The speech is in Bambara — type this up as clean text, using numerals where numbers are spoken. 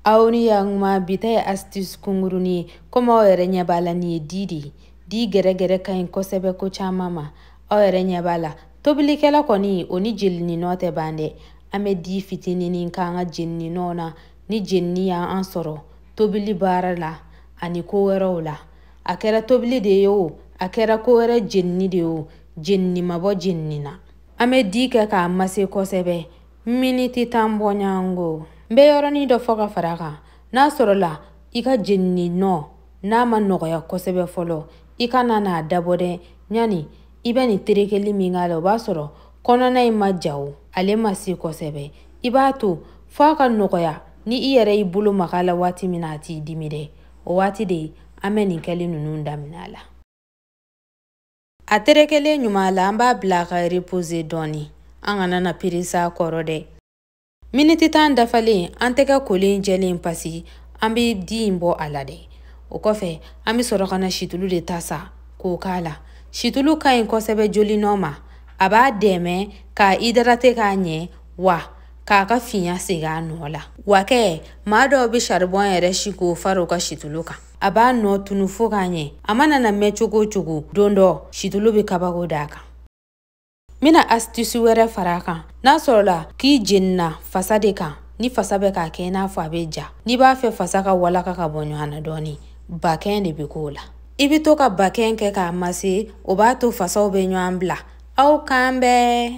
Auni yang ma bita astuce kunguruni koma o yɛrɛ ɲɛ b'a la nin ye di gɛrɛgɛrɛ ka ɲi kosɛbɛ ko caman ma. Aw yɛrɛ ɲɛ b'a la tobilikɛla kɔni o ni jenini nɔ tɛ ban dɛ. An bɛ di fitininin k'an ka jenini nɔ na ni jenini y'an sɔrɔ tobili baara la ani ko wɛrɛw la. A kɛra tobili de ye o, a kɛra ko wɛrɛ jenini de ye o, jenini ma bɔ jenini na. An bɛ di kɛ k'a mase kosɛbɛ miniti 10 bɔ ɲango. N bɛ yɔrɔnin dɔ fɔ ka fara kan. N'a sɔrɔ la i ka jenini nɔ n'a ma nɔgɔya kosɛbɛ fɔlɔ, i kana n'a dabɔ dɛ. Ɲani i bɛ nin terekeli min k'a la o b'a sɔrɔ kɔnɔna in ma ja o, ale ma se kosɛbɛ. I b'a to f'a ka nɔgɔya ni i yɛrɛ y'i bolo maga la waati min na a t'i dimi dɛ. O waati de an bɛ nin kɛli ninnu daminɛ a la. A terekelen ɲuman la an b'a bila a ka reposer dɔɔni. An kana na peresa kɔrɔ dɛ. Miniti 10 dafalen an tɛgɛ kolen jɛlen pasi an bɛ di in bɔ a la dɛ. O kɔfɛ an bɛ sɔrɔ ka na situlu de ta sa k'o k'a la. Situlu ka ɲi kosɛbɛ joli nɔ ma. A b'a dɛmɛ k'a hydrater k'a ɲɛ wa k'a ka fiɲɛ segin a nɔ la. Wa kɛ maa dɔw bɛ charbon yɛrɛ si k'o fara u ka situlu kan. A b'a nɔ tunu fo k'a ɲɛ. A mana na mɛn cogo o cogo don dɔ situlu bɛ kabako d'a kan. Mina astuce wɛrɛ fara kan. N'a sɔrɔ la k'i jenina fasa de kan, ni fasa bɛ k'a kɛ i n'a fɔ a bɛ ja. N'i b'a fɛ fasa ka walaka ka bɔ ɲɔgɔn na dɔɔni, bakɛn de bɛ k'o la. I bɛ to ka bakɛn kɛ k'a mase, o b'a to fasaw bɛ ɲɔgɔn bila. Aw kan bɛɛ.